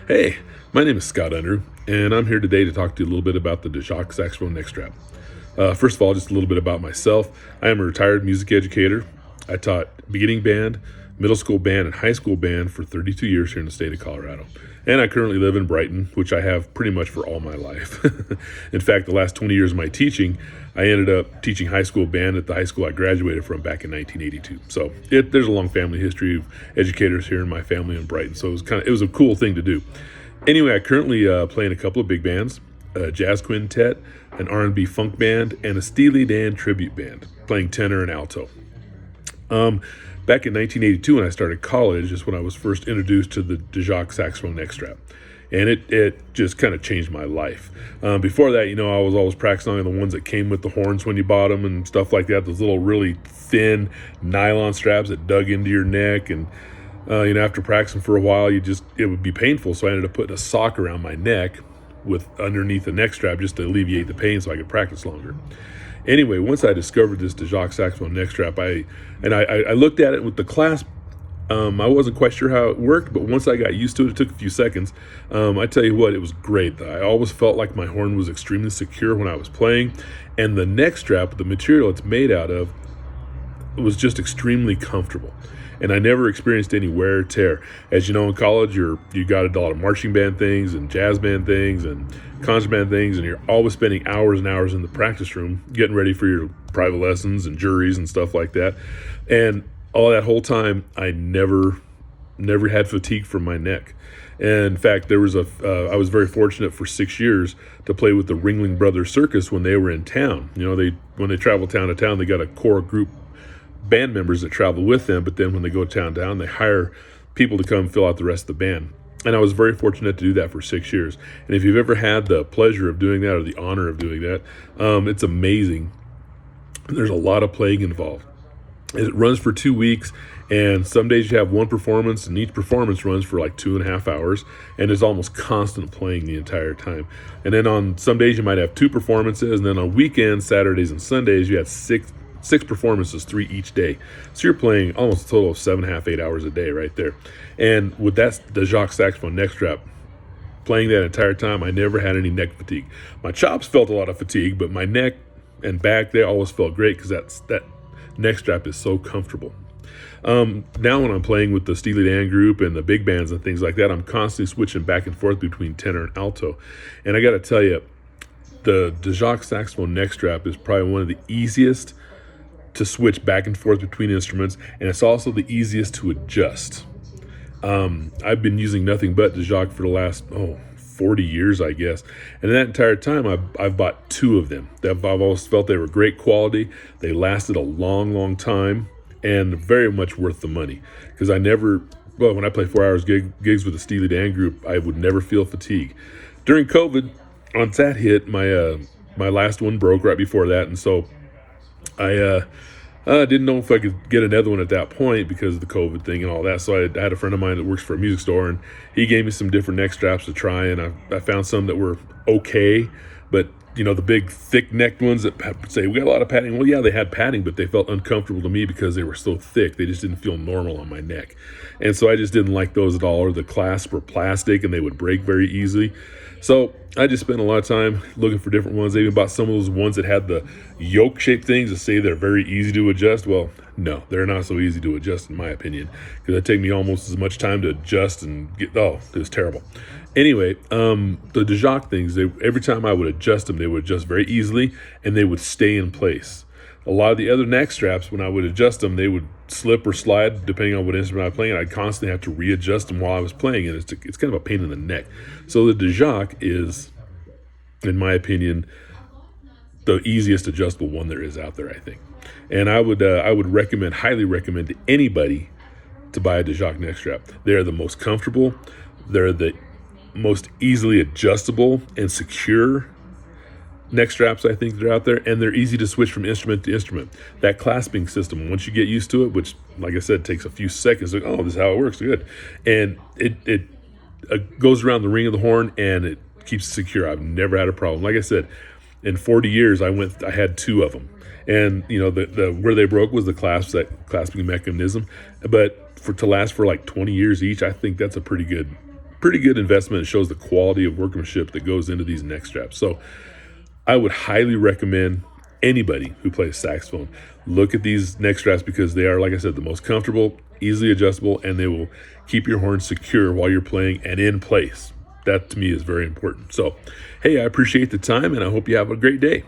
Hey, my name is Scott Unruh, and I'm here today to talk to you a little bit about the DeJacques Saxophone Neck Strap. First of all, just a little bit about myself. I am a retired music educator. I taught beginning band, middle school band, and high school band for 32 years here in the state of Colorado. And I currently live in Brighton, which I have pretty much for all my life. In fact, the last 20 years of my teaching, I ended up teaching high school band at the high school I graduated from back in 1982. So there's a long family history of educators here in my family in Brighton. So it was a cool thing to do. Anyway, I currently play in a couple of big bands, a jazz quintet, an R&B funk band, and a Steely Dan tribute band, playing tenor and alto. Back in 1982, when I started college, is when I was first introduced to the DeJacques Saxophone Neck Strap. And it just kind of changed my life. Before that, I was always practicing on the ones that came with the horns when you bought them and stuff like that, those little really thin nylon straps that dug into your neck. And, after practicing for a while, it would be painful. So I ended up putting a sock around my neck with underneath the neck strap just to alleviate the pain so I could practice longer. Anyway, once I discovered this DeJacques Saxophone Neck Strap, I looked at it with the clasp. I wasn't quite sure how it worked, but once I got used to it, it took a few seconds. I tell you what, it was great. I always felt like my horn was extremely secure when I was playing, and the neck strap, the material it's made out of, was just extremely comfortable. And I never experienced any wear or tear. As you know, in college, you got a lot of marching band things and jazz band things and concert band things, and you're always spending hours and hours in the practice room getting ready for your private lessons and juries and stuff like that. And all that whole time, I never had fatigue from my neck. And in fact, I was very fortunate for 6 years to play with the Ringling Brothers Circus when they were in town. When they travel town to town, they got a core group band members that travel with them, but then when they go town to town, they hire people to come fill out the rest of the band. And I was very fortunate to do that for 6 years. And if you've ever had the pleasure of doing that or the honor of doing that, it's amazing. There's a lot of playing involved. It runs for 2 weeks, and some days you have one performance, and each performance runs for like 2.5 hours, and it's almost constant playing the entire time. And then on some days you might have 2 performances, and then on weekends, Saturdays and Sundays, you have six performances, 3 each day. So you're playing almost a total of 7.5, 8 hours a day right there. And with that DeJacques Saxophone Neck Strap, playing that entire time, I never had any neck fatigue. My chops felt a lot of fatigue, but my neck and back, they always felt great because that neck strap is so comfortable. Now when I'm playing with the Steely Dan group and the big bands and things like that, I'm constantly switching back and forth between tenor and alto. And I got to tell you, the DeJacques Saxophone Neck Strap is probably one of the easiest to switch back and forth between instruments, and it's also the easiest to adjust. I've been using nothing but DeJacques for the last 40 years, I guess, and in that entire time I've bought 2 of them. I've always felt they were great quality. They lasted a long time and very much worth the money, because when I play 4 hours gigs with the Steely Dan group, I would never feel fatigue. During COVID, once that hit, my last one broke right before that, and so I didn't know if I could get another one at that point because of the COVID thing and all that. So I had a friend of mine that works for a music store, and he gave me some different neck straps to try, and I found some that were okay. But, the big thick-necked ones that say, we got a lot of padding. Well, yeah, they had padding, but they felt uncomfortable to me because they were so thick. They just didn't feel normal on my neck. And so I just didn't like those at all. Or the clasps were plastic, and they would break very easily. So I just spent a lot of time looking for different ones. I even bought some of those ones that had the yoke-shaped things that say they're very easy to adjust. Well, no, they're not so easy to adjust, in my opinion, because it take me almost as much time to adjust and it was terrible. Anyway, the DeJacques things, every time I would adjust them, they would adjust very easily, and they would stay in place. A lot of the other neck straps, when I would adjust them, they would slip or slide depending on what instrument I was playing. I'd constantly have to readjust them while I was playing, and it's kind of a pain in the neck. So the DeJacques is, in my opinion, the easiest adjustable one there is out there, I think. And I would highly recommend to anybody to buy a DeJacques neck strap. They're the most comfortable. They're the most easily adjustable and secure neck straps I think that are out there, and they're easy to switch from instrument to instrument. That clasping system, once you get used to it, which, like I said, takes a few seconds, like, this is how it works, good. And it goes around the ring of the horn, and it keeps it secure. I've never had a problem. Like I said, in 40 years, I had 2 of them. And, the where they broke was the clasping mechanism. But to last for like 20 years each, I think that's a pretty good pretty good investment. It shows the quality of workmanship that goes into these neck straps. So I would highly recommend anybody who plays saxophone look at these neck straps, because they are, like I said, the most comfortable, easily adjustable, and they will keep your horn secure while you're playing and in place. That to me is very important. So, hey, I appreciate the time, and I hope you have a great day.